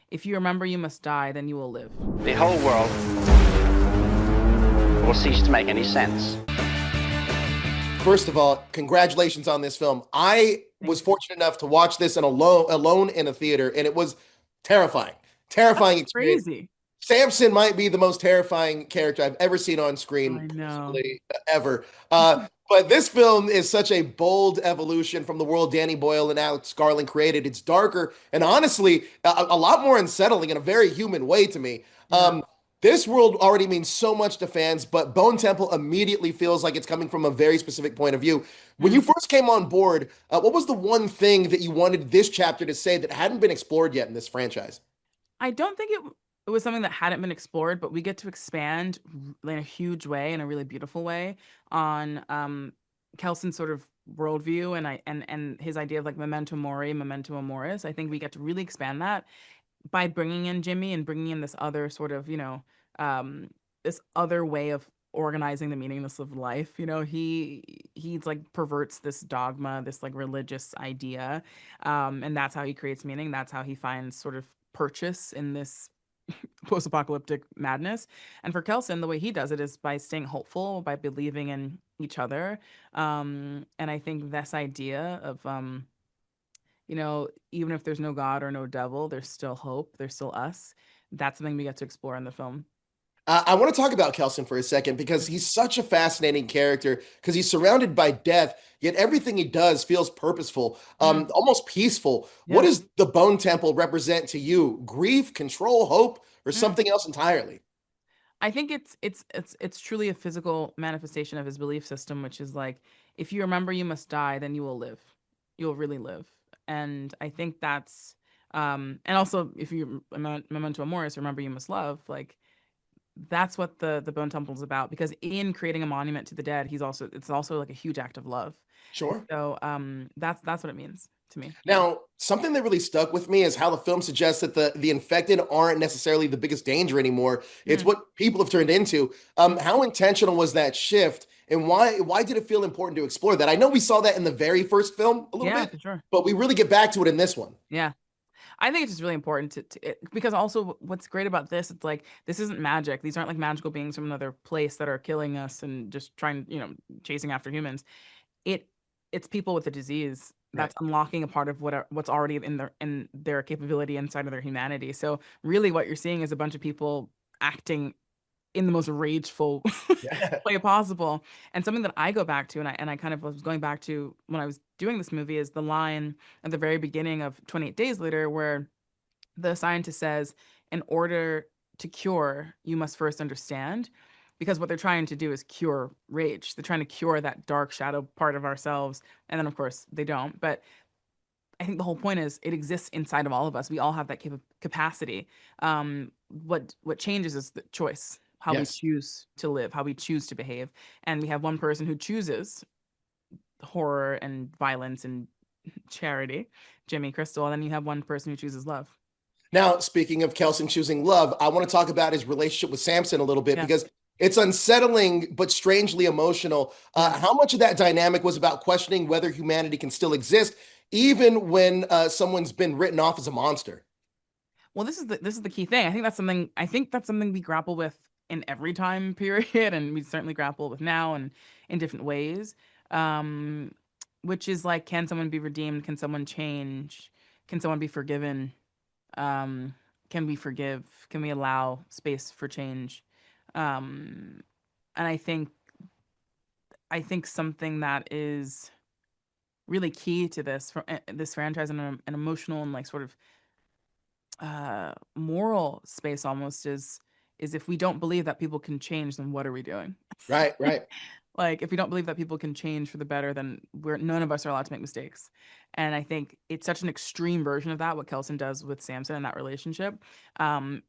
If you remember you must die, then you will live. The whole world will cease to make any sense. First of all, congratulations on this film. I was Thank you. fortunate enough to watch this alone in a theater, and it was terrifying. Terrifying experience. Crazy. Samson might be the most terrifying character I've ever seen on screen, I know. personally, ever. But this film is such a bold evolution from the world Danny Boyle and Alex Garland created. It's darker and honestly a lot more unsettling in a very human way to me. Yeah. This world already means so much to fans, but Bone Temple immediately feels like it's coming from a very specific point of view. When you Mm. first came on board, what was the one thing that you wanted this chapter to say that hadn't been explored yet in this franchise? I don't think it was something that hadn't been explored, but we get to expand in a huge way, in a really beautiful way, on Kelson's sort of worldview and his idea of like memento mori, memento amoris. I think we get to really expand that by bringing in Jimmy and bringing in this other sort of, this other way of organizing the meaningless of life. He's like perverts this dogma, this like religious idea, and that's how he creates meaning. That's how he finds sort of purchase in this post-apocalyptic madness. And for Kelson, the way he does it is by staying hopeful, by believing in each other. And I think this idea of even if there's no God or no devil, there's still hope, there's still us. That's something we get to explore in the film. I want to talk about Kelson for a second because he's such a fascinating character because he's surrounded by death, yet everything he does feels purposeful, Mm, almost peaceful. What yeah. does the Bone Temple represent to you? Grief, control, hope, or Mm. something else entirely? I think it's truly a physical manifestation of his belief system, which is like, if you remember you must die, then you will live. You'll really live. And I think that's and also if you memento amoris, remember you must love, like that's what the Bone Temple is about, because in creating a monument to the dead, it's also like a huge act of love. Sure. So that's what it means to me. Yeah. Now, something that really stuck with me is how the film suggests that the infected aren't necessarily the biggest danger anymore. It's Mm, what people have turned into. mm. How intentional was that shift, and why did it feel important to explore that? I know we saw that in the very first film a little Yeah, bit, for sure. but we really get back to it in this one. Yeah. I think it's just really important because also what's great about this, it's like this isn't magic. These aren't like magical beings from another place that are killing us and just trying, chasing after humans. It it's people with a disease Right. that's unlocking a part of what's already in their capability inside of their humanity. So really what you're seeing is a bunch of people acting in the most rageful Yeah. way possible. And something that I go back to, and I kind of was going back to when I was doing this movie, is the line at the very beginning of 28 Days Later, where the scientist says, in order to cure, you must first understand. Because what they're trying to do is cure rage. They're trying to cure that dark shadow part of ourselves. And then, of course, they don't. But I think the whole point is it exists inside of all of us. We all have that capacity. What changes is the choice, how we Yes. choose to live, how we choose to behave. And we have one person who chooses horror and violence and charity, Jimmy Crystal, and then you have one person who chooses love. Now, speaking of Kelson choosing love, I want to talk about his relationship with Samson a little bit Yeah, because it's unsettling but strangely emotional. yeah. How much of that dynamic was about questioning whether humanity can still exist, even when someone's been written off as a monster? Well, this is the key thing. I think that's something we grapple with in every time period, and we certainly grapple with now and in different ways. Um, which is like, can someone be redeemed? Can someone change? Can someone be forgiven? Um, can we forgive? Can we allow space for change? Um, and I think something that is really key to this franchise and an emotional and like sort of moral space almost is if we don't believe that people can change, then what are we doing? Right, right. Like, if we don't believe that people can change for the better, then we're none of us are allowed to make mistakes. And I think it's such an extreme version of that, what Kelson does with Samson in that relationship. And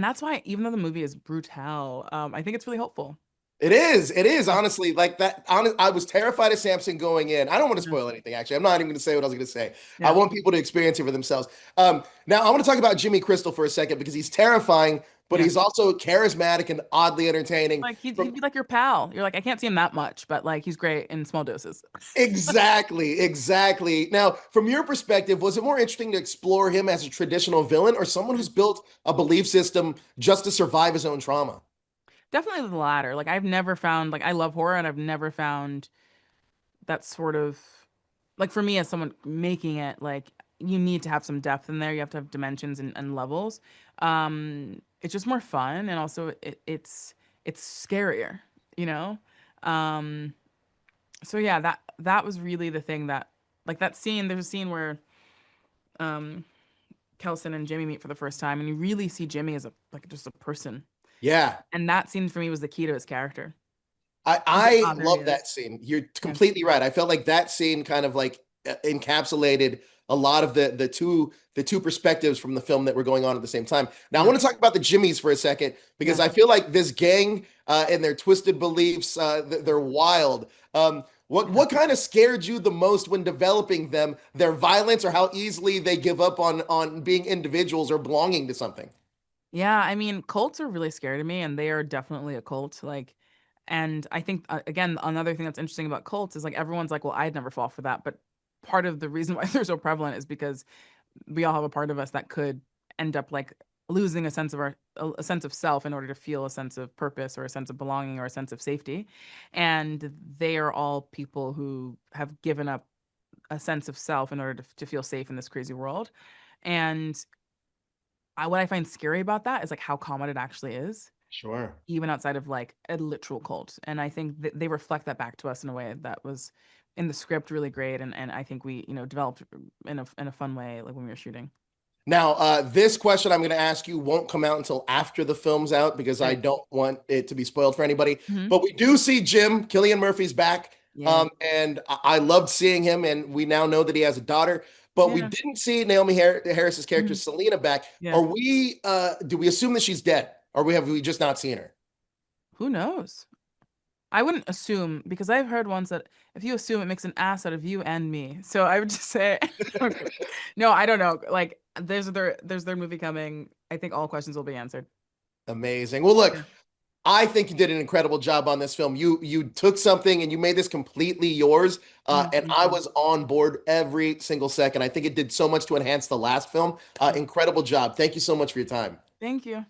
that's why, even though the movie is brutal, I think it's really hopeful. It is. It is Yeah, honestly like that. I was terrified of Samson going in. I don't want to yeah, spoil anything. Actually, I'm not even going to say what I was going to say. I yeah. want people to experience it for themselves. Now, I want to talk about Jimmy Crystal for a second because he's terrifying, but Yeah. he's also charismatic and oddly entertaining. Like he'd From be like your pal. You're like, I can't see him that much, but like he's great in small doses. exactly, exactly. Now, from your perspective, was it more interesting to explore him as a traditional villain or someone who's built a belief system just to survive his own trauma? Definitely the latter. Like I've never found like I love horror and I've never found that sort of like for me as someone making it, like you need to have some depth in there. You have to have dimensions and levels. It's just more fun and also it's scarier, you know? Um, so yeah, that was really the thing that like that scene, there's a scene where um Kelson and Jimmy meet for the first time and you really see Jimmy as a like just a person. Yeah, And that scene for me was the key to his character. He's like, I ah, there he love is. that scene. You're Yeah. completely right. I felt like that scene kind of like encapsulated a lot of the two perspectives from the film that were going on at the same time. Now I Yeah. want to talk about the Jimmies for a second because Yeah. I feel like this gang and their twisted beliefs, they're wild. What Yeah. kind of scared you the most when developing them? Their violence or how easily they give up on being individuals or belonging to something? Yeah, I mean, cults are really scary to me, and they are definitely a cult. Like, and I think again, another thing that's interesting about cults is like everyone's like, well, I'd never fall for that, but part of the reason why they're so prevalent is because we all have a part of us that could end up like losing a sense of a sense of self in order to feel a sense of purpose or a sense of belonging or a sense of safety, and they are all people who have given up a sense of self in order to feel safe in this crazy world, and what I find scary about that is like how common it actually is, Sure. even outside of like a literal cult. And I think they reflect that back to us in a way that was in the script really great, and I think we developed in a fun way like when we were shooting. Now, this question I'm going to ask you won't come out until after the film's out because I Right. don't want it to be spoiled for anybody. Hmm. But we do see Jim, Killian Murphy's back, Yeah. and I loved seeing him. And we now know that he has a daughter. But we Yeah. didn't see Naomi Harris's character Hmm. Selena back. Yeah. Are we? Do we assume that she's dead, or have we just not seen her? Who knows? I wouldn't assume because I've heard once that if you assume it makes an ass out of you and me. So I would just say okay. No, I don't know. Like there's their movie coming. I think all questions will be answered. Amazing. Well, look, Yeah. I think you did an incredible job on this film. You took something and you made this completely yours, and Thank I you. was on board every single second. I think it did so much to enhance the last film. Yeah. Incredible job. Thank you so much for your time. Thank you.